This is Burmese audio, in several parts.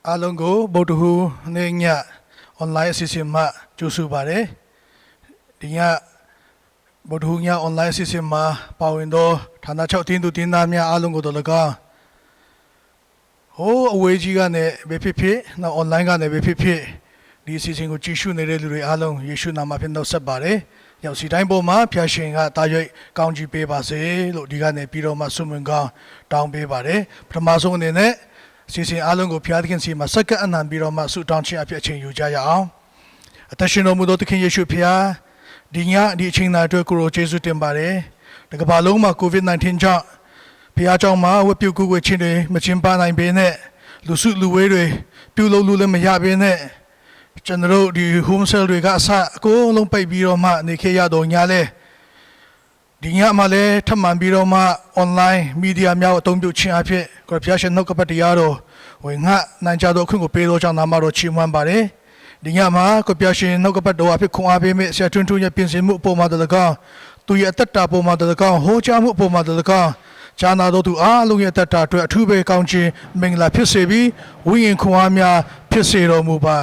阿龙哥，保护好那个 online 事情嘛，就是把嘞，人家保护人家 online 事情嘛，包含到他那朝天都天那面阿龙哥到那个，哦，危机个呢，别批评，那 online 个呢别批评，这事情个技术呢，类阿龙也许那么偏到失败嘞。有時睇報嘛，譬如話大約講住俾把聲，落地間呢，比如嘛，蘇門講當俾把咧，พระมาส่งเนี่ยเนี่ยสิ่งอารมณ์ก็พิจารณาสิ่งมาสักอันนั้น比如嘛，สุดท้ายสิ่งอภิเษกอยู่ใจยาวแต่สิ่งเราไม่ต้องทิ้งเยซูพิจารดีเงี้ยดีสิ่งนั้นด้วยกุโรเจสุเต็มบาร์แต่ก็บาลงมาโควิด-19 จ้าพิจารณามาว่าพิวกูเวชินเลยมาชิมปานัยเป็นเนี่ยรู้สึกรู้เว้ยเลยพิวรู้เลยไม่ยากเป็นเนี่ยจันทร์ดีโฮมเซลด้วยก็สักก็ลงไปบีโรมาในเขียดงยาเลยดีเงี้ยมาเลยทำมันบีโรมาออนไลน์มีเดียมีเอาตรงอยู่ชิอาเพ่ก็พิจารณาก็ปฏิยาโรวิ่งหานั่นจะดูขึ้นก็เปโรจังนามาโรชิมันบาร์ดีเงี้ยมาก็พิจารณาก็ปฏิอาเพ่คงอาเพ่เมื่อเสียทุนเนี่ยเป็นสิ่งมุปมาตลอดตุยตัดตาปมาตลอดโหจามุปมาตลอดจานาโดตุอาลุงยตัดตาตัวทุเบกองจีเมงลาพิเศษบีวิ่งคงอามีพิเศษโรมูบา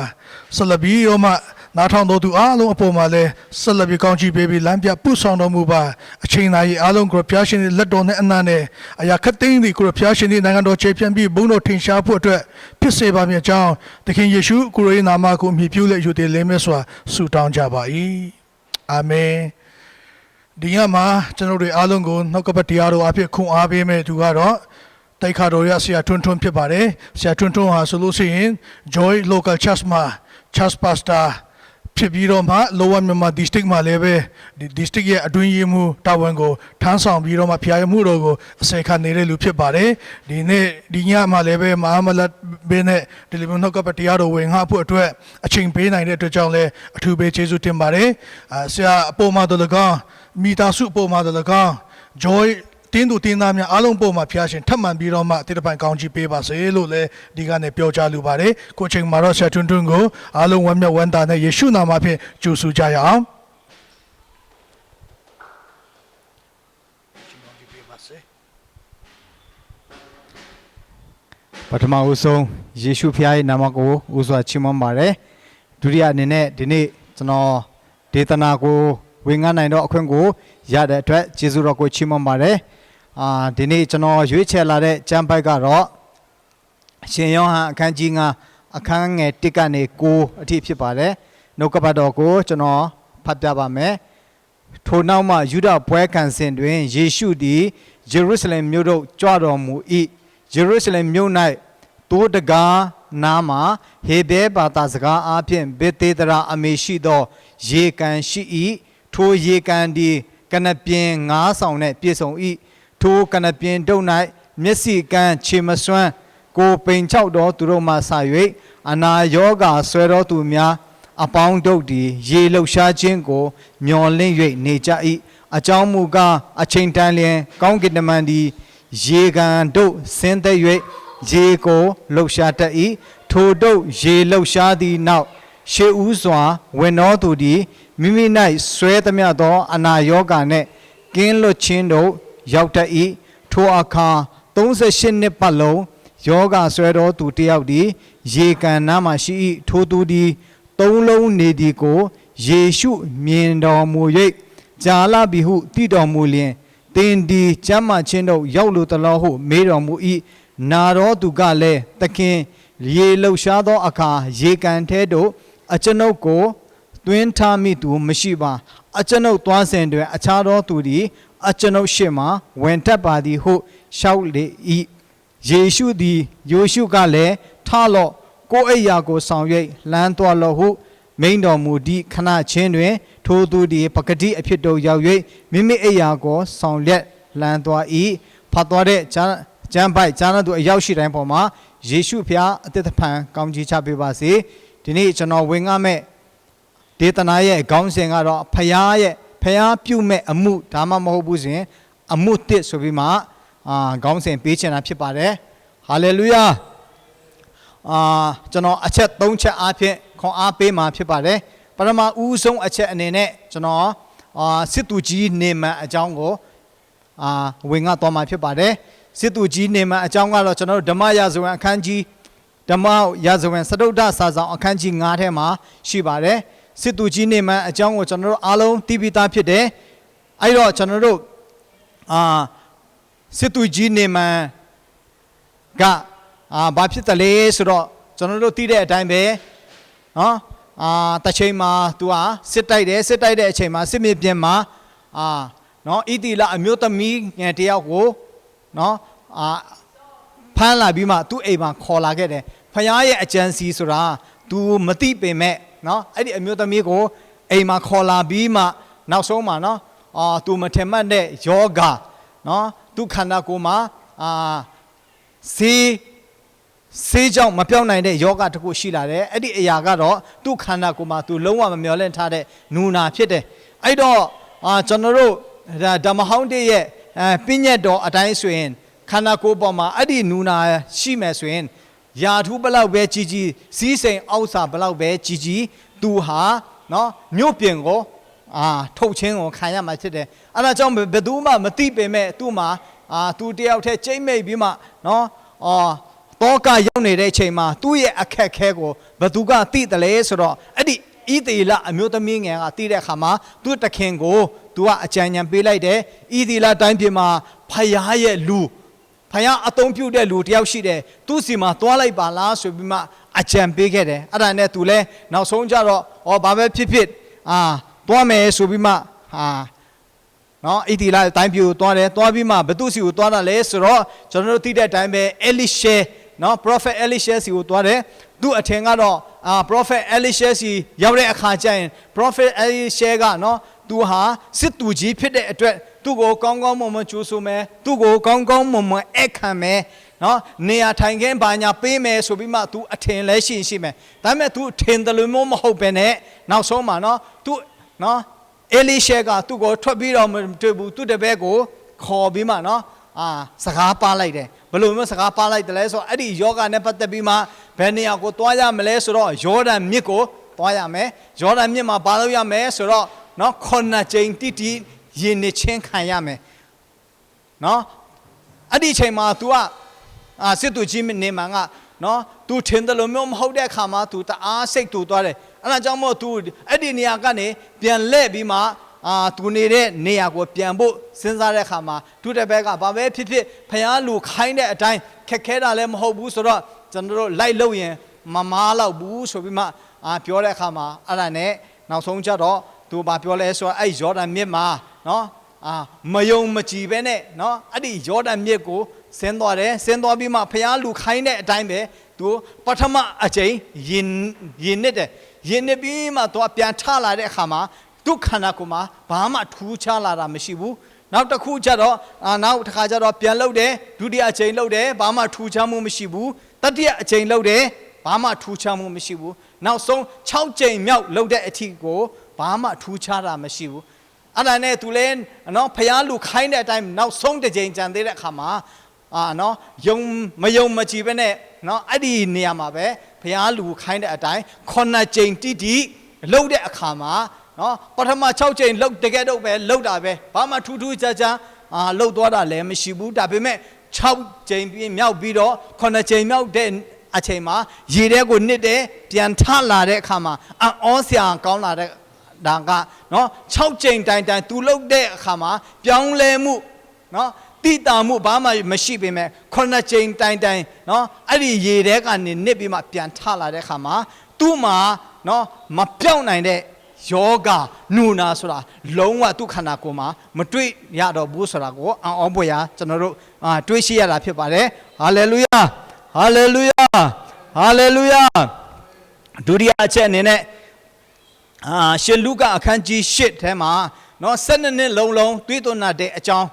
สลับบีโรมานาทางโดตุอาลงอปมาเลยสลับบีกองจีเบบีลัมเปียผู้สองโดมูบาเชิงนายอาลงกรพิอาชินีลัดโดนอันนั้นเนี่ยอายาคัดติ้งดีกรพิอาชินีนังกันโดเชฟยันบีบุญโนทิ้งชาพูดด้วยพิเศษบามีเจ้าแต่เขียนเยซูกุโรยนามากุมีผิวเล็กอยู่ที่เลเมสวาสุดทางจาบาอีอาเมดีเงี้ยมาจันทร์ด้วยอาลงกุนกปฏิยาโรอาเพียคงอาเบเมตุกาโรแต่ข้าโดยเสียทุนเพียบาร์เสียทุนหาสรุปสิ่ง Joy Local Church มา Church Pastor เพียบีโรมาโลวันมาดิสติกมาเลเวดิสติกရဲ့အတွင်းရေးမှုတာဝန်ကိုထမ်းဆောင်ပြီးတော့မှဖျားရမှုတော်ကိုအစေခံနေတဲ့လူဖြစ်ပါတယ်ဒီနေ့ဒီညမှာလည်းပဲမဟာမလတ်ဘေးနဲ့ဒီလိုမျိုးနှုတ်ကပတရားတော်ဝင်ငါဖို့အတွက်အချိန်ပေးနိုင်တဲ့အတွက်ကြောင့်လည်းအထူးပဲကျေးဇူးတင်ပါတယ်ဆရာအပေါ်မှာတော်လကောမိသားစုအပေါ်မှာတော်လကော Joyတင်းတို့တင်းသားများအားလုံးပေါ်မှာဖျားရှင်ထပ်မံပြီးတော့မှတိတပိုင်ကောင်းချီးပေးပါစေလို့လည်းဒီကနေ့ပြောကြားလိုပါတယ်ကိုချိန်မှာတော့ဆရာထွန်းထွန်းကိုအားလုံးဝမ်းမြောက်ဝမ်းသာနဲ့ယေရှုနာမဖြင့်ကြိုဆိုကြရအောင်ပထမဦးဆုံးယေရှုဖျားရဲ့နာမကိုဦးစွာချီးမွမ်းပါတယ်ဒုတိယအနေနဲ့ဒီနေ့ကျွန်တော်ဒေသနာကိုဝင်ငှနိုင်တော့အခွင့်ကိုရတဲ့အတွက်ယေရှုတော်ကိုချီးမွမ်းပါတယ်ဒီနေ့ကျွန်တော်ရွေးချယ်လာတဲ့ကျမ်းပိုက်ကတော့ရှင်ယောဟန်အခန်းကြီး9အခန်းငယ်1ကနေ9အထိဖြစ်ပါတယ်နှုတ်ကပတ်တော်ကိုကျွန်တော်ဖတ်ပြပါမယ်ထိုနောက်မှယူဒပွဲခံစဉ်တွင်ယေရှုသည်ယေရုရှလင်မြို့သို့ကြွတော်မူ၏ယေရုရှလင်မြို့၌တိုးတကားနားမှာဟေဘဲဘာသာစကားအားဖြင့်ဘေသေဒရာအမေရှိသောရေကန်ရှိ၏ထိုရေကန်သည်ကနပြင်း9ဆောင်နှင့်ပြည့်စုံ၏ထိုကနပြင်းတို့၌မျက်စိကန်းခြေမစွမ်းကိုပိန်ချောက်သောသူတို့မှဆ၍အနာယောဂါဆွဲသောသူများအပေါင်းတို့သည်ရေလှုပ်ရှားခြင်းကိုမျော်လင့်၍နေကြ၏အကြောင်းမူကားအချိန်တန်လျင်ကောင်းကင်တမန်သည်ရေကန်တို့ဆင်းသက်၍ရေကိုလှုပ်ရှားတတ်၏ထိုတို့ရေလှုပ်ရှားသည့်နောက်ရှေးဦးစွာဝင်တော်သူသည်မိမိ၌ဆွဲသမျှသောအနာယောဂါနှင့်ကင်းလွတ်ခြင်းတို့ရောက်တတ်၏ထိုအခါ38နှစ်ပတ်လုံးယောဂဆွဲတော်သူတယောက်သည်ရေကန်နားမှရှိ၏ထိုသူသည်သုံးလုံးနေသည်ကိုယေရှုမြင်တော်မူ၍ဂျာလဘီဟုတည်တော်မူလျင်သင်သည်ကျမ်းမာခြင်းတို့ရောက်လိုသလားဟုမေးတော်မူ၏နာတော်သူကလည်းသခင်ရေလှုပ်ရှားသောအခါရေကန်ထဲသို့အကျွန်ုပ်ကိုတွင်းထားမိသူမရှိပါအကျွန်ုပ်သွားစဉ်တွင်အခြားသောသူသည်အကျွန်ုပ်ရှေ့မှဝင်တတ်ပါသည်ဟုရှောက်လေ၏ယေရှုသည်ယောရှုကလည်းထလော့ကိုယ်အိယာကိုဆောင်၍လမ်းသွားလော့ဟုမိန့်တော်မူသည့်ခဏချင်းတွင်ထိုသူသည်ပကတိအဖြစ်သို့ရောက်၍မိမိအိယာကိုဆောင်လက်လမ်းသွား၏ဖတ်သွားတဲ့ကျမ်းပိုက်ကျမ်းသူအရောက်ရှိတိုင်းပေါ်မှာယေရှုဖျားအသက်သဖန်ကောင်းကြီးချပေးပါစေဒီနေ့ကျွန်တော်ဝင်ငှမဲ့ဒေသနာရဲ့ခေါင်းစဉ်ကတော့ဖျားပြုမဲ့အမှုဒါမှမဟုတ်ဘူးဆိုရင်အမှုတစ်ဆိုပြီးမှခေါင်းစဉ်ပေးချင်တာဖြစ်ပါတယ်ဟာလေလုယာကျွန်တော်အချက်3ချက်အားဖြင့်ခွန်အားပေးမှာဖြစ်ပါတယ်ပထမဦးဆုံးအချက်အနေနဲ့ကျွန်တော်စစ်သူကြီးနေမန်အကြောင်းကိုဝင်ငှသွားမှာဖြစ်ပါတယ်စစ်သူကြီးနေမန်အကြောင်းကတော့ကျွန်တော်တို့ဓမ္မရာဇဝင်အခန်းကြီး ဓမ္မရာဇဝင်စတုဒ္ဒစာဆောင်အခန်းကြီး9ထဲမှာရှိပါတယ်စစ်သူကြီးနေမှအကြောင်းကိုကျွန်တော်တို့အားလုံးသိပြီးသားဖြစ်တယ်အဲ့တော့ကျွန်တော်တို့စစ်သူကြီးနေမှကဘာဖြစ်တယ်လဲဆိုတော့ကျွန်တော်တို့သိတဲ့အတိုင်းပဲနော်တချိန်မှာသူကစစ်တိုက်တဲ့အချိန်မှာစစ်မြေပြင်မှာနော်ဣတိလအမျိုးသမီးငယ်တယောက်ကိုနော်ဖမ်းလာပြီးမှသူ့အိမ်မှာခေါ်လာခဲ့တယ်ဖခင်ရဲ့အကြံစီဆိုတာ तू မသိပေမဲ့နော်အဲ့ဒီအမျိုးသမီးကိုအိမ်မှာခေါ်လာပြီးမှနောက်ဆုံးမှာနော်तू မထင်မှတ်တဲ့ယောဂနော်သူခန္ဓာကိုယ်မှာဆေးကြောင့်မပြောင်းနိုင်တဲ့ယောဂတစ်ခုရှိလာတယ်အဲ့ဒီအရာကတော့သူ့ခန္ဓာကိုယ်မှာ तू လုံးဝမမျော်လင့်ထားတဲ့နူနာဖြစ်တယ်အဲ့တော့ကျွန်တော်တို့ဓမ္မဟောင်းတည်းရဲ့ပြည့်ညတ်တော်အတိုင်းဆိုရင်ခန္ဓာကိုယ်ပေါ်မှာအဲ့ဒီနူနာရှိမယ်ဆိုရင်ယာထူးဘလောက်ပဲကြီးကြီးစီးစိမ်အောက်စာဘလောက်ပဲကြီးကြီးသူဟာနော်မြို့ပြင်ကိုထုတ်ချင်းကိုခံရမှာဖြစ်တယ်အဲ့ဒါကြောင့်ဘယ်သူမှမသိပေမဲ့သူ့မှာသူတယောက်တည်းကျိမ့်မိတ်ပြီးမှနော်တောကရောက်နေတဲ့အချိန်မှာသူ့ရဲ့အခက်အခဲကိုဘသူကသိတယ်လဲဆိုတော့အဲ့ဒီဣသေလအမျိုးသမီးငယ်ကသိတဲ့အခါမှာသူ့တခင်ကိုသူကအကြံဉာဏ်ပေးလိုက်တယ်ဣသေလတိုင်းပြည်မှာဖယားရဲ့လူဖယားအသုံးပြုတဲ့လူတယောက်ရှိတယ်သူ့စီမှာသွားလိုက်ပါလားဆိုပြီးမှအကြံပေးခဲ့တယ်အဲ့ဒါနဲ့သူလဲနောက်ဆုံးကြတော့ဘာပဲဖြစ်ဖြစ်သွားမယ်ဆိုပြီးမှနော်ဣတိလအတိုင်းပြည်ကိုသွားတယ်သွားပြီးမှဘသူစီကိုသွားတာလဲဆိုတော့ကျွန်တော်တို့သိတဲ့အတိုင်းပဲအဲလိရှဲနော် prophet Elisha စီကိုသွားတယ်သူ့အထင်ကတော့prophet Elisha စီရောက်တဲ့အခါကျရင် prophet Elisha ကနော်သူဟာစစ်သူကြီးဖြစ်တဲ့အတွက်သူ့ကိုကောင်းကောင်းမွန်မွန်ကြိုးဆိုမယ်သူ့ကိုကောင်းကောင်းမွန်မွန်အခမ်းမယ်နော်နေရာထိုင်ခင်းဘာညာပေးမယ်ဆိုပြီးမှသူအထင်လဲရှိမယ်ဒါပေမဲ့သူထင်တယ်လို့မဟုတ်ပဲနဲ့နောက်ဆုံးမှာနော်သူနော်Elisha ကသူ့ကိုထွက်ပြီးတော့မတွေ့ဘူးသူ့တပည့်ကိုခေါ်ပြီးမှနော်စကားပါလိုက်တယ်ဘယ်လိုမျိုးစကားပါလိုက်တယ်လဲဆိုတော့အဲ့ဒီယောဂနဲ့ပတ်သက်ပြီးမှဘယ်နေရာကိုသွားရမလဲဆိုတော့ယောဒန်မြစ်ကိုသွားရမယ်ယောဒန်မြစ်မှာဘာလုပ်ရမလဲဆိုတော့နော်9ကြိမ်တိရင်နေချင်းခံရမယ်နော်အဲ့ဒီအချိန်မှာ तू စစ်သူကြီးနေမှာကနော် तू ထင်တယ်လို့မျိုးမဟုတ်တဲ့အခါမှာ तू တအားစိတ်တူသွားတယ်အဲ့ဒါကြောင့်မို့ तू အဲ့ဒီနေရာကနေပြန်လှည့်ပြီးမှသူနေတဲ့နေရာကိုပြန်ဖို့စဉ်းစားတဲ့အခါမှာသူတပည့်ကဘာပဲဖြစ်ဖြစ်ဖျားလူခိုင်းတဲ့အတိုင်းခက်ခဲတာလည်းမဟုတ်ဘူးဆိုတော့ကျွန်တော်တို့လိုက်လို့ရင်မမားတော့ဘူးဆိုပြီးမှပြောတဲ့အခါမှာအဲ့ဒါနဲ့နောက်ဆုံးကျတော့သူဘာပြောလဲဆိုတော့အဲ့ယောဒန်မြစ်မှာနော်မယုံမကြည်ပဲနဲ့နော်အဲ့ဒီယောဒန်မြစ်ကိုဆင်းသွားတယ်ဆင်းသွားပြီးမှဖျားလူခိုင်းတဲ့အတိုင်းပဲသူပထမအကြိမ်ရင်နစ်တယ်ရင်နစ်ပြီးမှသူပြန်ထလာတဲ့အခါမှာဒုက္ခနာကိုမှာဘာမှထူးခြားလာတာမရှိဘူးနောက်တစ်ခုကျတော့နောက်တစ်ခါကျတော့ပြန်လှုပ်တယ်ဒုတိယအကြိမ်လှုပ်တယ်ဘာမှထူးခြားမှုမရှိဘူးတတိယအကြိမ်လှုပ်တယ်ဘာမှထူးခြားမှုမရှိဘူးနောက်ဆုံး6ကြိမ်မြောက်လှုပ်တဲ့အထိကိုဘာမှထူးခြားတာမရှိဘူးအဲ့ဒါနဲ့သူလဲနော်ဖျားလူခိုင်းတဲ့အတိုင်းနောက်ဆုံးတစ်ကြိမ်ကြံသေးတဲ့အခါမှာနော်မယုံမကြည်ပဲနဲ့နော်အဲ့ဒီနေရာမှာပဲဖျားလူခိုင်းတဲ့အတိုင်း9ကြိမ်တိလှုပ်တဲ့အခါမှာနော်ပထမ6ကြိမ်လှုပ်တကယ်တော့ပဲလှုပ်တာပဲဘာမှထူးထူးခြားခြားလှုပ်သွားတာလည်းမရှိဘူးဒါပေမဲ့6ကြိမ်ပြင်းမြောက်ပြီးတော့9ကြိမ်မြောက်တဲ့အချိန်မှာရေထဲကိုနစ်တယ်ပြန်ထလာတဲ့အခါမှာအောစရာကောင်းလာတဲ့ဒါကနော်6ကြိမ်တိုင်သူလှုပ်တဲ့အခါမှာပြောင်းလဲမှုနော်တိတာမှုဘာမှမရှိပေမဲ့9ကြိမ်တိုင်နော်အဲ့ဒီရေထဲကနေနစ်ပြီးမှပြန်ထလာတဲ့အခါမှာသူ့မှာနော်မပြောင်းနိုင်တဲ့ယောဂနူနာဆိုတာလုံးဝဒုက္ခနာကိုမှမတွေ့ရတော့ဘူးဆိုတာကိုအောင်းပွေရကျွန်တော်တို့တွေးရှိရတာဖြစ်ပါတယ်ဟာလေလုယာဟာလေလုယာဟာလေလုယာဒုတိယအချက်အနေနဲ့ရှင်လုကာအခန်းကြီး8ထဲမှာနော်12နှစ်လုံးတွေးသွနာတဲ့အကြောင်း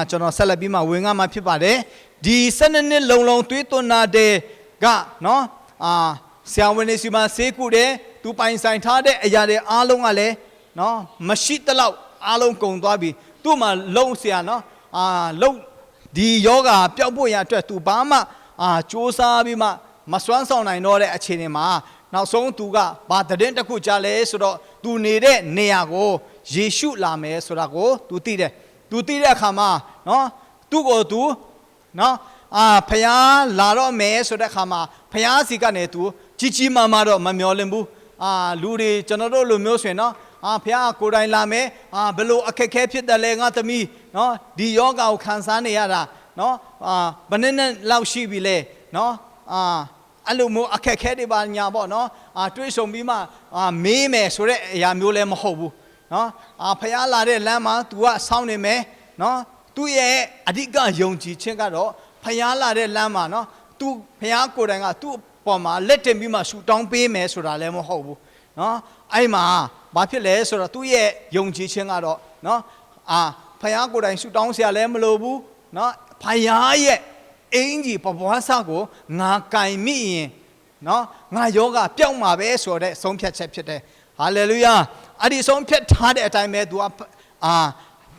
ကျွန်တော်ဆက်လက်ပြီးမှဝင်ငါမှာဖြစ်ပါတယ်ဒီ12နှစ်လုံးတွေးသွနာတဲ့ကနော်ဆရာဝန်တွေစီမှာဆေးကုတယ်သူပိုင်ဆိုင်ထားတဲ့အရာတွေအားလုံးကလည်းနော်မရှိတလောက်အားလုံးကုန်သွားပြီသူ့မှာလုံးဆရာနော်လုံးဒီယောဂပျောက်ဖို့ရအတွက်သူဘာမှစ조사ပြီးမှမစွမ်းဆောင်နိုင်တော့တဲ့အခြေအနေမှာနောက်ဆုံးသူကဘာသတင်းတစ်ခုကြားလဲဆိုတော့သူနေတဲ့နေရာကိုယေရှုလာမယ်ဆိုတာကိုသူသိတယ်သူသိတဲ့အခါမှာနော်သူ့ကိုသူနော် พยาลาတော့မဲဆိုတဲ့ခါမှာဖယားစီကနေသူကြီးကြီးမားမားတော့မမျောလင့်ဘူးလူတွေကျွန်တော်တို့လိုမျိုးဆိုရင်နော်ဖယားကိုယ်တိုင်လာမယ်ဘယ်လိုအခက်ခဲဖြစ်တယ်လဲငါသမီးနော်ဒီယောဂါကိုခံစားနေရတာနော်ဘယ်နဲ့လောက်ရှိပြီလဲနော်အဲ့လိုမျိုးအခက်ခဲတွေပါညာပေါ့နော်တွေးဆုံပြီးမှမေးမယ်ဆိုတဲ့အရာမျိုးလည်းမဟုတ်ဘူးနော်ဖယားလာတဲ့လမ်းမှာ तू ကစောင့်နေမယ်နော်သူ့ရဲ့အဓိကယုံကြည်ခြင်းကတော့ဖယားလာတဲ့လမ်းမှာနော်သူဖယားကိုယ်တိုင်ကသူ့ပေါ်မှာလက်တင်ပြီးမှဆူတောင်းပေးမယ်ဆိုတာလည်းမဟုတ်ဘူးနော်အဲ့မှာဘာဖြစ်လဲဆိုတော့သူ့ရဲ့ယုံကြည်ခြင်းကတော့နော်ဖယားကိုယ်တိုင်ဆူတောင်းစရာလည်းမလိုဘူးနော်ဖယားရဲ့အင်ကြီးပပွားစကိုငါကင်မိရင်နော်ငါယောဂပျောက်မှာပဲဆိုတဲ့ဆုံးဖြတ်ချက်ဖြစ်တယ်ဟာလေလုယာအဲ့ဒီဆုံးဖြတ်ထားတဲ့အတိုင်းပဲ तू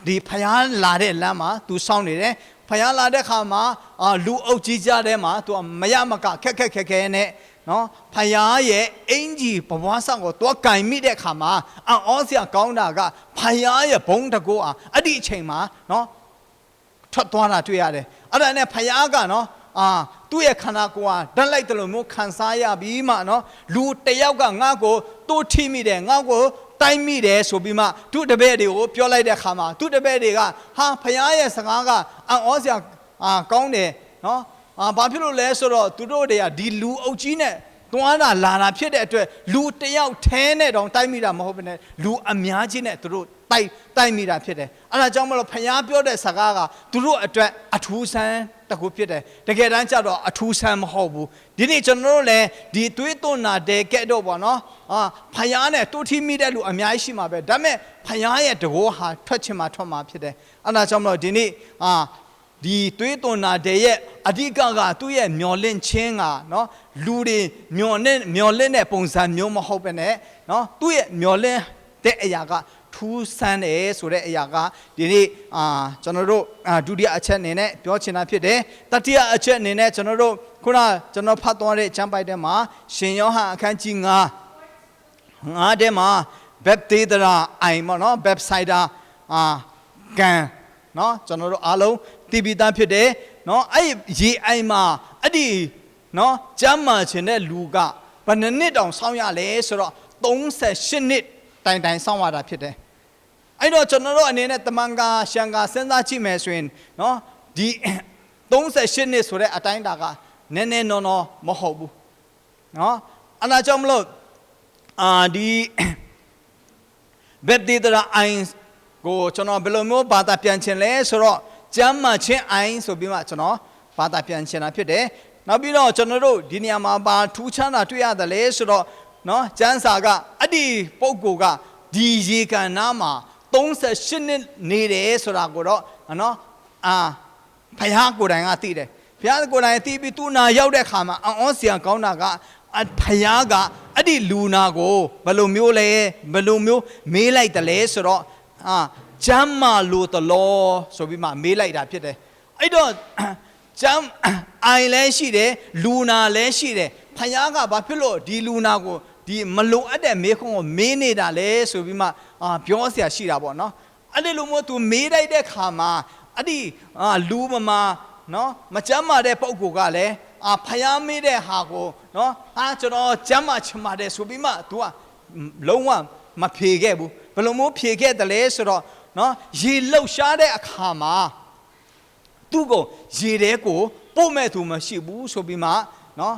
ဒီဖယားလာတဲ့လမ်းမှာ तू စောင့်နေတယ်ဖယားလာတဲ့ခါမှာလူအုပ်ကြီးကြတဲ့မှာ तू မရမကခက်ခဲနဲ့နော်ဖယားရဲ့အင်ကြီးဘဝဆောင်ကို तू ကင်မိတဲ့ခါမှာအောစရာကောင်းတာကဖယားရဲ့ဘုံတကောအဲ့ဒီအချိန်မှာနော်ထွက်သွားတာတွေ့ရတယ်အဲ့ဒါနဲ့ဖယားကနော်သူ့ရဲ့ခန္ဓာကိုယ်ဓာတ်လိုက်တယ်လို့မျိုးခံစားရပြီးမှနော်လူတယောက်ကငါ့ကိုတိုးထိမိတယ်ငါ့ကိုတိုင်းမိတယ်ဆိုပြီးမှသူ့တပည့်တွေကိုပြောလိုက်တဲ့အခါမှာသူ့တပည့်တွေကဖယားရဲ့စကားကအံ့ဩစရာကောင်းတယ်နော်ဘာဖြစ်လို့လဲဆိုတော့သူတို့တွေကဒီလူအုပ်ကြီးနဲ့တွန်းလာတာဖြစ်တဲ့အတွက်လူတယောက်ထဲနဲ့တောင်တိုက်မိတာမဟုတ်ဘဲနဲ့လူအများကြီးနဲ့သူတို့တိုက်မိတာဖြစ်တယ်အဲ့ဒါကြောင့်မလို့ဖယားပြောတဲ့စကားကသူတို့အတွက်အထူးဆန်းတခုဖြစ်တယ်တကယ်တမ်းကျတော့အထူးဆန်းမဟုတ်ဘူးဒီနေ့ကျွန်တော်တို့လည်းဒီသွေးသွန်းနာတဲ့ကဲ့တော့ပေါ့နော်ဖယားနဲ့တူထီမိတဲ့လူအများကြီးရှိမှာပဲဒါပေမဲ့ဖယားရဲ့တကောဟာထွက်ချင်မှထွက်မှာဖြစ်တယ်အဲ့ဒါကြောင့်မလို့ဒီနေ့ဒီသွေးသွန်းနာတဲ့ရဲ့အဓိကကသူ့ရဲ့မျောလင့်ခြင်းကနော်လူတွေမျောလင့်တဲ့ပုံစံမျိုးမဟုတ်ပဲနဲ့နော်သူ့ရဲ့မျောလင့်တဲ့အရာကထူးဆန်းတယ်ဆိုတဲ့အရာကဒီနေ့ကျွန်တော်တို့ဒုတိယအချက်အနေနဲ့ပြောချင်တာဖြစ်တယ်တတိယအချက်အနေနဲ့ကျွန်တော်တို့ခုနကျွန်တော်ဖတ်သွားတဲ့ကျမ်းပိုက်ထဲမှာရှင်ယောဟန်အခန်းကြီး9ထဲမှာဘက်သေးဒရာအိုင်ပေါ့နော်ဘက်ဆိုင်ဒါကန်နော်ကျွန်တော်တို့အားလုံးသိပြီးသားဖြစ်တယ်နော်အဲ့ရေအိုင်မှာအဲ့ဒီနော်ကျမ်းမာခြင်းတဲ့လူကဘယ်နှစ်တောင်ဆောင်းရလဲဆိုတော့38နှစ်တိုင်ဆောင်းရတာဖြစ်တယ်အဲ့တော့ကျွန်တော်တို့အနေနဲ့တမန်ကာရှန်ကာစဉ်းစားကြည့်မယ်ဆိုရင်နော်ဒီ38နှစ်ဆိုတဲ့အတိုင်းတာကနည်းနည်းနော်မဟုတ်ဘူးနော်အဲ့ဒါကြောင့်မလို့ဒီဘက်ဒီဒရာအိုင်ကိုကျွန်တော်ဘယ်လိုမျိုးဘာသာပြန်ချင်လဲဆိုတော့ကျမ်းမာခြင်းအိုင်ဆိုပြီးမှကျွန်တော်ဘာသာပြန်ချင်တာဖြစ်တယ်နောက်ပြီးတော့ကျွန်တော်တို့ဒီနေရာမှာဘာထူးခြားတာတွေ့ရတယ်လဲဆိုတော့နော်ကျမ်းစာကအဲ့ဒီပုဂ္ဂိုလ်ကဒီရေကန်နားမှာ38နှစ်နေတယ်ဆိုတာကိုတော့နော်ဘုရားကိုယ်တိုင်ကသိတယ်ဘုရားကိုယ်တိုင်သိပြီးသူနာရောက်တဲ့ခါမှာအံ့ဩစရာကောင်းတာကဘုရားကအဲ့ဒီလူနာကိုဘယ်လိုမျိုးလဲဘယ်လိုမျိုးမေးလိုက်တယ်လဲဆိုတော့ကျမ်းမာလို့တလောဆိုပြီးမှမေးလိုက်တာဖြစ်တယ်အဲ့တော့ကျမ်းအိုင်လည်းရှိတယ်လူနာလည်းရှိတယ်ဘုရားကဘာဖြစ်လို့ဒီလူနာကိုဒီမလိုအပ်တဲ့မေးခွန်းကိုမေးနေတာလဲဆိုပြီးမှပြောစရာရှိတာပေါ့နော်အဲ့ဒီလိုမျိုး तू မေးလိုက်တဲ့ခါမှာအဲ့ဒီလူမမာနော်မကျမ်းမာတဲ့ပုံကိုကလည်းဖယားမေးတဲ့ဟာကိုနော်ကျွန်တော်ကျမ်းမာချင်ပါတယ်ဆိုပြီးမှ तू ကလုံးဝမဖြေခဲ့ဘူးဘယ်လိုမျိုးဖြေခဲ့တယ်လဲဆိုတော့နော်ရေလှုပ်ရှားတဲ့အခါမှာသူ့ကိုရေထဲကိုပို့မဲ့သူမရှိဘူးဆိုပြီးမှနော်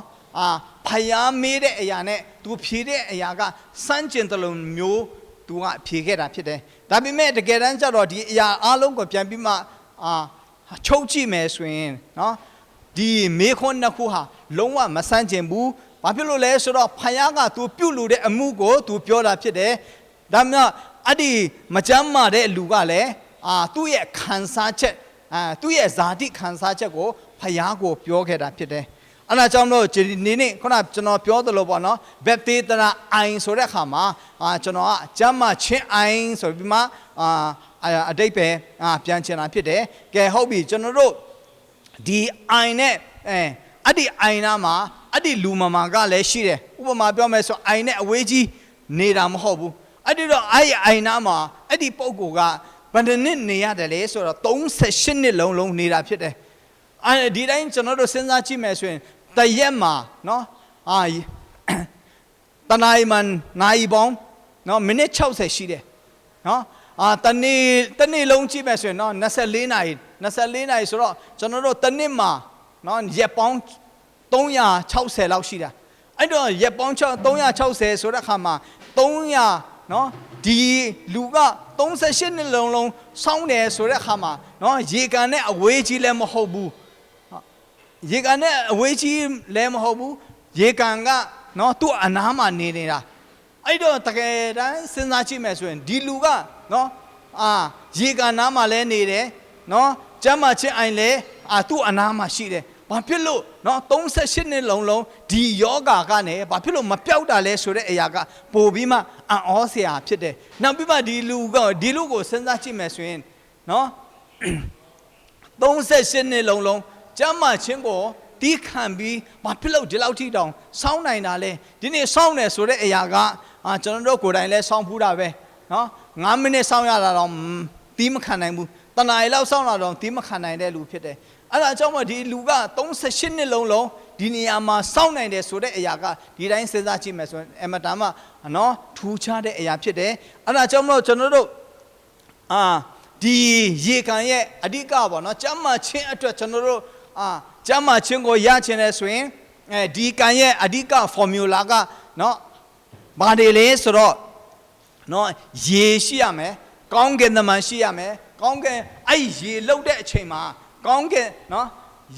ဖယားမေးတဲ့အရာနဲ့ तू ဖြေတဲ့အရာကစမ်းကျင်တယ်လို့မျိုး तू ကဖြေခဲ့တာဖြစ်တယ်ဒါပေမဲ့တကယ်တမ်းကျတော့ဒီအရာအလုံးကိုပြန်ပြီးမှချုပ်ကြည့်မယ်ဆိုရင်နော်ဒီမေခွန်းနှစ်ခုဟာလုံးဝမစမ်းကျင်ဘူးဘာဖြစ်လို့လဲဆိုတော့ဖယားက तू ပြုတ်လို့တဲ့အမှုကို तू ပြောတာဖြစ်တယ်ဒါမှမဟုတ်အဲ့ဒီမကျမ်းမာတဲ့လူကလည်းသူ့ရဲ့ခံစားချက်သူ့ရဲ့ဇာတိခံစားချက်ကိုဖယားကိုပြောခဲ့တာဖြစ်တယ်အဲ့ဒါကြောင့်လို့ဒီနေ့ခုနကျွန်တော်ပြောသလိုပေါ့နော်ဘက်သေးတရာအိုင်ဆိုတဲ့အခါမှာကျွန်တော်ကကျမ်းမာခြင်းအိုင်ဆိုပြီးမှအတိတ်ပဲပြန်ချင်တာဖြစ်တယ်ကဲဟုတ်ပြီကျွန်တော်တို့ဒီအိုင်နဲ့အဲ့ဒီအိုင်နာမှာအဲ့ဒီလူမမာကလည်းရှိတယ်ဥပမာပြောမယ်ဆိုအိုင်နဲ့အဝေးကြီးနေတာမဟုတ်ဘူးအဲ့ဒီတော့အဲ့ဒီအိုင်နာမှာအဲ့ဒီပုံကိုကဘယ်နှစ်နေရတယ်လဲဆိုတော့38နှစ်လုံးနေတာဖြစ်တယ် ဒီတိုင်းကျွန်တော်တို့စဉ်းစားကြည့်မယ်ဆိုရင်တရက်မှာနော်တနာရီမှနိုင်ပေါင်းနော်မိနစ်60ရှိတယ်နော်တနေ့လုံးကြည့်မယ်ဆိုရင်နော်24နာရီဆိုတော့ကျွန်တော်တို့တစ်နှစ်မှာနော်ရက်ပေါင်း360လောက်ရှိတာအဲ့တော့ရက်ပေါင်း360ဆိုတဲ့အခါမှာ300နော်ဒီလူက38နှစ်လုံးစောင်းတယ်ဆိုတဲ့အခါမှာနော်ရေကန်နဲ့အဝေးကြီးလည်းမဟုတ်ဘူးရေကန်နဲ့အဝေးကြီးလည်းမဟုတ်ဘူးရေကန်ကနော်သူ့အနားမှာနေနေတာအဲ့တော့တကယ်တမ်းစဉ်းစားကြည့်မယ်ဆိုရင်ဒီလူကနော်ရေကန်နားမှာလည်းနေတယ်နော်ကျမ်းမာခြင်းအိုင်လည်းသူ့အနားမှာရှိတယ်ဘာဖြစ်လို့နော်38နှစ်လုံးဒီယောဂါကနေဘာဖြစ်လို့မပြောက်တာလဲဆိုတဲ့အရာကပို့ပြီးမှအံ့ဩစရာဖြစ်တယ်နောက်ပြီးမှဒီလူကိုစဉ်းစားကြည့်မယ်ဆိုရင်နော်38နှစ်လုံးကျမ်းမာခြင်းကိုတီးခံပြီးဘာဖြစ်လို့ဒီလောက်ထိတောင်စောင်းနိုင်တာလဲဒီနေ့စောင်းတယ်ဆိုတဲ့အရာကကျွန်တော်တို့ကိုယ်တိုင်လဲစောင်းဖူးတာပဲနော်9မိနစ်စောင်းရတာတော့တီးမခံနိုင်ဘူးတနားရီလောက်စောင်းလာတော့တီးမခံနိုင်တဲ့လူဖြစ်တယ်အဲ့ဒါကြောင့်မို့ဒီလူက38နှစ်လုံးဒီနေရာမှာစောင့်နိုင်တယ်ဆိုတဲ့အရာကဒီတိုင်းစဉ်းစားကြည့်မယ်ဆိုရင်အမတန်မှနော်ထူးခြားတဲ့အရာဖြစ်တယ်အဲ့ဒါကြောင့်မို့ကျွန်တော်တို့ဒီရေကန်ရဲ့အဓိကပေါ့နော်ကျမ်းမာခြင်းအတွက်ကျွန်တော်တို့ကျမ်းမာခြင်းကိုရချင်တယ်ဆိုရင်ဒီကန်ရဲ့အဓိက formula ကနော်ဘာတွေလဲဆိုတော့နော်ရေရှိရမယ်ကောင်းကင်သမန်ရှိရမယ်ကောင်းကင်အဲ့ရေလှုပ်တဲ့အချိန်မှာကောင်းကင်နော်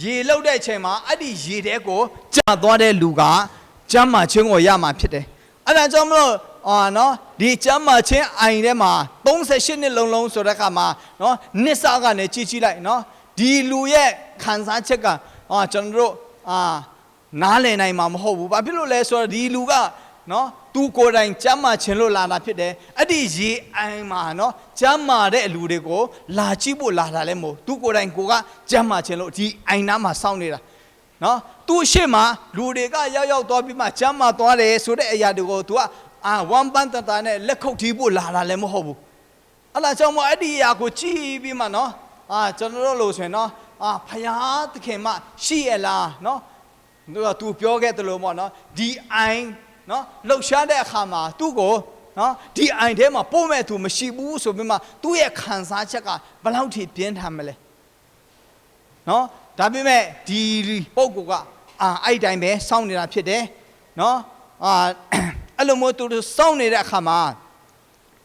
ရေလှုပ်တဲ့အချိန်မှာအဲ့ဒီရေတဲကိုကျသွားတဲ့လူကကျမ်းမာခြင်းကိုရမှာဖြစ်တယ်အဲ့ဒါကြောင့်မလို့နော်ဒီကျမ်းမာခြင်းအိုင်ထဲမှာ38နှစ်လုံးဆိုတဲ့အခါမှာနော်နှစ်စကနေကြည့်လိုက်နော်ဒီလူရဲ့ခံစားချက်ကကျွန်တော်တို့နားလည်နိုင်မှာမဟုတ်ဘူးဘာဖြစ်လို့လဲဆိုတော့ဒီလူကနော်သူကိုယ်တိုင်ကျမ်းမာခြင်းလို့လာတာဖြစ်တယ်အဲ့ဒီရေအိုင်မှာနော်ကျမ်းမာတဲ့လူတွေကိုလာကြည့်ဖို့လာတာလည်းမဟုတ်သူကိုယ်တိုင်ကိုကကျမ်းမာခြင်းလို့ဒီအိုင်နားမှာစောင့်နေတာနော်သူ့ရှေ့မှာလူတွေကရောက်သွားပြီးမှကျမ်းမာသွားတယ်ဆိုတဲ့အရာတွေကိုသူကဝမ်ပန်တတာနဲ့လက်ခုပ်တီးဖို့လာတာလည်းမဟုတ်ဘူးအဲ့ဒါကြောင့်မို့အဲ့ဒီအရာကိုကြည့်ပြီးမှနော်ကျွန်တော်တို့လို့ဆိုရင်နော်ဖယားသခင်မှရှိရလားနော်သူပြောခဲ့တယ်လို့ပေါ့နော်ဒီအိုင်နော်လှုပ်ရှားတဲ့အခါမှာသူ့ကိုနော်ဒီအိုင်ထဲမှာပို့မဲ့သူမရှိဘူးဆိုပြီးမှသူ့ရဲ့ခံစားချက်ကဘယ်လောက်ထိပြင်းထန်မလဲနော်ဒါပေမဲ့ဒီပုဂ္ဂိုလ်ကအဲ့တိုင်းပဲစောင့်နေတာဖြစ်တယ်နော်အဲ့လိုမျိုးသူစောင့်နေတဲ့အခါမှာ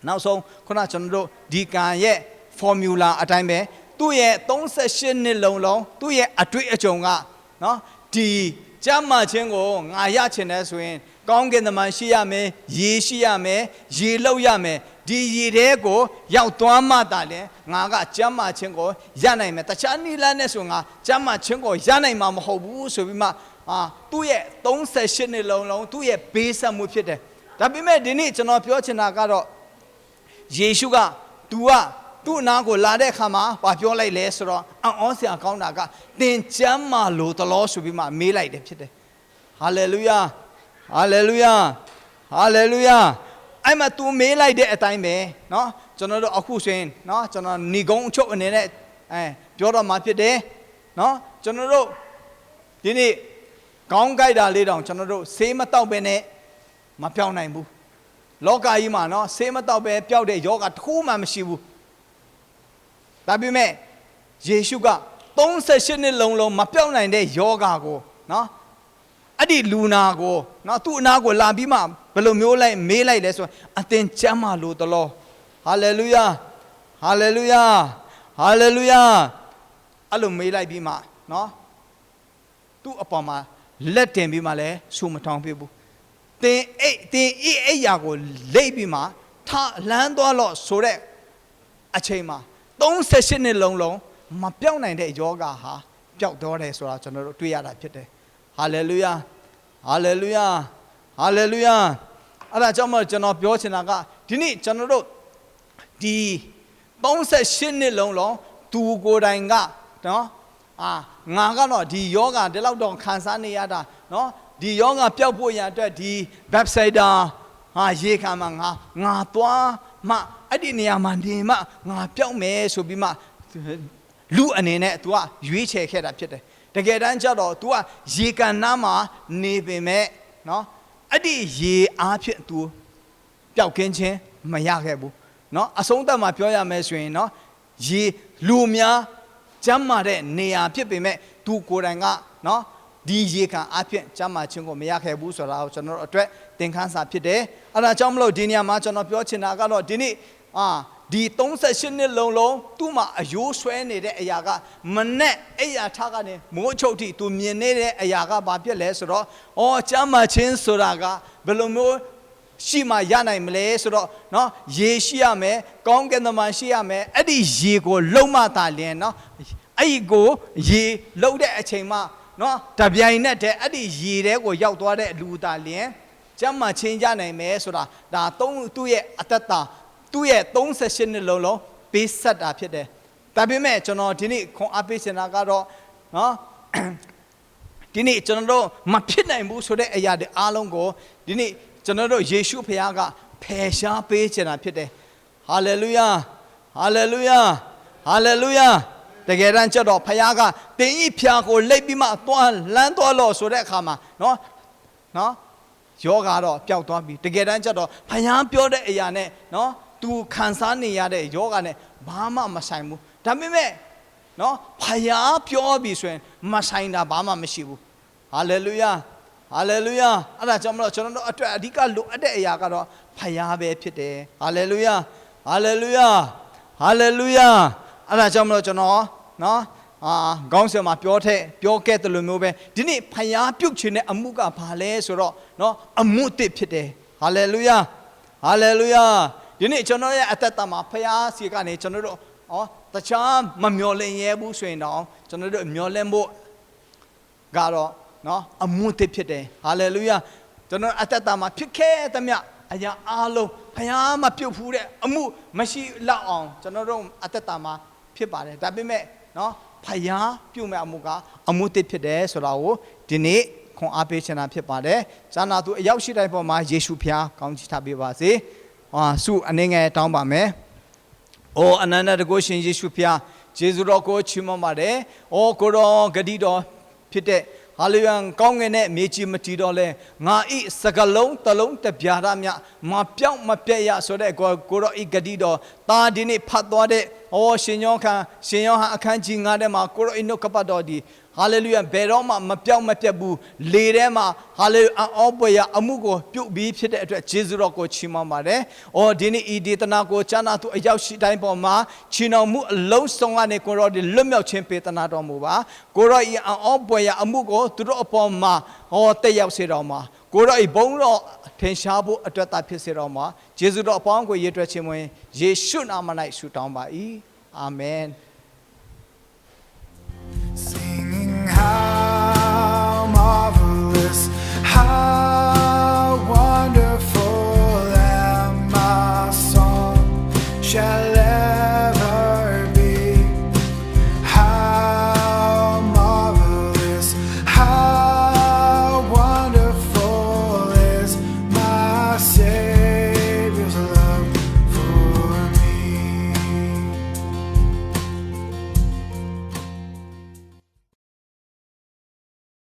နောက်ဆုံးခုနကျွန်တော်တို့ဒီကံရဲ့ formula အတိုင်းပဲသူ့ရဲ့38နှစ်လုံးသူ့ရဲ့အတွေ့အကြုံကနော်ဒီကျမ်းမာခြင်းကိုငါရချင်တယ်ဆိုရင်ကောင်းကင်သမန်ရှိရမယ်ရေရှိရမယ်ရေလှုပ်ရမယ်ဒီရေတဲကိုရောက်သွားမှသာလေငါကကျမ်းမာခြင်းကိုရနိုင်မယ်တခြားနည်းလမ်းနဲ့ဆိုငါကျမ်းမာခြင်းကိုရနိုင်မှာမဟုတ်ဘူးဆိုပြီးမှသူ့ရဲ့38နှစ်လုံးသူ့ရဲ့ဘေးဆက်မှုဖြစ်တယ်ဒါပေမဲ့ဒီနေ့ကျွန်တော်ပြောချင်တာကတော့ယေရှုက तू ကသူ့အနာကိုလာတဲ့အခါမှာဘာပြောလိုက်လဲဆိုတော့အံ့ဩစရာကောင်းတာကသင်ကျမ်းမာလို့တလို့ဆိုပြီးမှမေးလိုက်တယ်ဖြစ်တယ်ဟာလေလုယာဟာလေလုယာဟာလေလုယာအဲ့မှာ तू မေးလိုက်တဲ့အတိုင်းပဲเนาะကျွန်တော်တို့အခုဆိုရင်เนาะကျွန်တော်ဏီကုံအချုပ်အနေနဲ့ပြောတော့မှာဖြစ်တယ်เนาะကျွန်တော်တို့ဒီနေ့ကောင်းကြိုက်တာလေးတောင်ကျွန်တော်တို့ဆေးမတောက်ပဲနဲ့မပြောင်းနိုင်ဘူးလောကကြီးမှာเนาะဆေးမတောက်ပဲပျောက်တဲ့ယောဂတစ်ခုမှမရှိဘူးဒါပေမဲ့ယေရှုက38နှစ်လုံးမပြောင်းနိုင်တဲ့ယောဂကိုနော်အဲ့ဒီလူနာကိုနော်သူ့အနာကိုလာပြီးမှဘယ်လိုမျိုးလိုက်မေးလိုက်လဲဆိုအသင်ကျမ်းမာလို့တလို့ဟာလေလုယာဟာလေလုယာဟာလေလုယာအဲ့လိုမေးလိုက်ပြီးမှနော်သူ့အပေါ်မှာလက်တင်ပြီးမှလည်းဆူမထောင်ပြဘူးသင်အိယာကိုလိတ်ပြီးမှထလန်းသွားလို့ဆိုတဲ့အချိန်မှာ38နှစ်လုံးမပြောင်းနိုင်တဲ့ယောဂဟာပျောက်တော့တယ်ဆိုတာကျွန်တော်တို့တွေ့ရတာဖြစ်တယ်ဟာလေလုယာဟာလေလုယာဟာလေလုယာအဲ့ဒါကြောင့်မို့ကျွန်တော်ပြောချင်တာကဒီနေ့ကျွန်တော်တို့ဒီ38နှစ်လုံးသူကိုယ်တိုင်ကနော်ငါကတော့ဒီယောဂဒီလောက်တော့ခံစားနေရတာနော်ဒီယောဂပျောက်ဖို့ရအတွက်ဒီ website ရေခံမှာငါသွားမှအဲ့ဒီနေရာမှာနေမှငါပျောက်မယ်ဆိုပြီးမှ လူအနေနဲ့ तू ကရွေးချယ်ခဲ့တာဖြစ်တယ်တကယ်တမ်းကျတော့ तू ကရေကန်နားမှာနေပေမဲ့နော်အဲ့ဒီရေအားဖြင့် तू ပျောက်ကင်းခြင်းမရခဲ့ဘူးနော်အဆုံးသတ်မှာပြောရမယ်ဆိုရင်နော်ရေလူများကျမ်းမာတဲ့နေရာဖြစ်ပေမဲ့ तू ကိုယ်တိုင်ကနော်ဒီရေကန်အားဖြင့်ကျမ်းမာခြင်းကိုမရခဲ့ဘူးဆိုတာကိုကျွန်တော်တို့အတွက်သင်ခန်းစာဖြစ်တယ်အဲ့ဒါကြောင့်မလို့ဒီနေရာမှာကျွန်တော်ပြောချင်တာကတော့ဒီနေ့ဒီ38နှစ်လုံးသူ့မှာအယိုးဆွဲနေတဲ့အရာကမနဲ့အဲ့ရာထားကနေမိုးချုပ်ထိသူမြင်နေတဲ့အရာကဘာဖြစ်လဲဆိုတော့ကျမ်းမာခြင်းဆိုတာကဘယ်လိုမျိုးရှိမှရနိုင်မလဲဆိုတော့နော်ရေရှိရမယ်ကောင်းကင်သမားရှိရမယ်အဲ့ဒီရေကိုလုံမသာလျင်နော်အဲ့ဒီကိုရေလုံတဲ့အချိန်မှာနော်တပြိုင်နက်တည်းအဲ့ဒီရေထဲကိုရောက်သွားတဲ့လူသားလျင်ကျမ်းမာခြင်းရနိုင်မယ်ဆိုတာဒါသူ့ရဲ့အတ္တသူ့ရဲ့38နှစ်လုံးပေးဆက်တာဖြစ်တယ်ဒါပေမဲ့ကျွန်တော်ဒီနေ့ခွန်အားပေးချင်တာကတော့နော်ဒီနေ့ကျွန်တော်တို့မဖြစ်နိုင်ဘူးဆိုတဲ့အရာတွေအားလုံးကိုဒီနေ့ကျွန်တော်တို့ယေရှုဖခင်ကဖယ်ရှားပေးချင်တာဖြစ်တယ်ဟာလေလုယာဟာလေလုယာဟာလေလုယာတကယ်တမ်းကျတော့ဖခင်ကတင်းဤဖျားကိုလိပ်ပြီးမှသွားလမ်းသွားလို့ဆိုတဲ့အခါမှာနော်ယောဂါတော့ပျောက်သွားပြီတကယ်တမ်းကျတော့ဖခင်ပြောတဲ့အရာနဲ့နော်သူခံစားနေရတဲ့ယောဂါနဲ့ဘာမှမဆိုင်ဘူးဒါပေမဲ့နော်ဖခင်ပြောပြီဆိုရင်မဆိုင်တာဘာမှမရှိဘူးဟာလေလုယာဟာလေလုယာအဲ့ဒါကြောင့်မလို့ကျွန်တော်တို့အတွက်အဓိကလိုအပ်တဲ့အရာကတော့ဖခင်ပဲဖြစ်တယ်ဟာလေလုယာဟာလေလုယာဟာလေလုယာအဲ့ဒါကြောင့်မလို့ကျွန်တော်နော်ခေါင်းစဉ်မှာပြောခဲ့တယ်လို့မျိုးပဲဒီနေ့ဖခင်ပြုတ်ချင်တဲ့အမှုကဘာလဲဆိုတော့နော်အမှုတစ်ဖြစ်တယ်ဟာလေလုယာဟာလေလုယာဒီနေ့ကျွန်တော်ရဲ့အသက်တာမှာဖခင်စီကနေကျွန်တော်တို့တခြားမမျော်လင့်ရဲဘူးဆိုရင်တော့ကျွန်တော်တို့မျော်လင့်ဖို့ကတော့နော်အမှုတစ်ဖြစ်တယ်ဟာလေလုယာကျွန်တော်အသက်တာမှာဖြစ်ခဲ့သမျှအရာအားလုံးဖခင်မပြုတ်ဖူးတဲ့အမှုမရှိလောက်အောင်ကျွန်တော်တို့အသက်တာမှာဖြစ်ပါတယ်ဒါပေမဲ့နော်ဖခင်ပြုတ်မဲ့အမှုကအမှုတစ်ဖြစ်တယ်ဆိုတာကိုဒီနေ့ခွန်အားပေးချင်တာဖြစ်ပါတယ်ဇာနာသူအရောက်ရှိတိုင်းပေါ်မှာယေရှုဖခင်ကောင်းချီးထားပေးပါစေဆုအနေငယ်တောင်းပါမယ်။အိုအနန္တတကုရှင်ယေရှုဖျားယေရှုတော်ကိုချီးမွမ်းပါတယ်။အိုကိုတော်ဂတိတော်ဖြစ်တဲ့ဟာလေလုယာကောင်းငင်နဲ့မြေကြီးမတီတော့လဲငါဤစကလုံးတလုံးတပြားရမြမပြောင်းမပြတ်ရဆိုတဲ့ကိုတော်ဤဂတိတော်တာဒီနေ့ဖတ်သွားတဲ့ရှင်ယောဟန်အခန်းကြီး9ထဲမှာကိုတော်ဤနှုတ်ကပတ်တော်ဒီဟာလေလုယာဘယ်တော့မှမပြောင်းမပြတ်ဘူးလေထဲမှာဟာလေအောပွေရအမှုကိုပြုတ်ပြီးဖြစ်တဲ့အတွက်ယေရှုတော်ကိုချီးမွမ်းပါတယ်။ဒီနေ့ဤဒေသနာကိုကျမ်းနာသူအရောက်ရှိတိုင်းပေါ်မှာချီးနှောင်မှုအလုံးစုံကနေကိုတော်ဒီလွတ်မြောက်ခြင်းပေးသနာတော်မူပါ။ကိုတော်ဤအောပွေရအမှုကိုသူတို့အပေါ်မှာတက်ရောက်စေတော်မှာကိုတော်ဤဘုန်းတော်ထင်ရှားဖို့အတွက်သာဖြစ်စေတော်မှာယေရှုတော်အပေါင်းကိုရည်တွက်ခြင်းဝင်ယေရှုနာမ၌ဆုတောင်းပါ၏။အာမင်။ How marvelous, how wonderful, and my song shall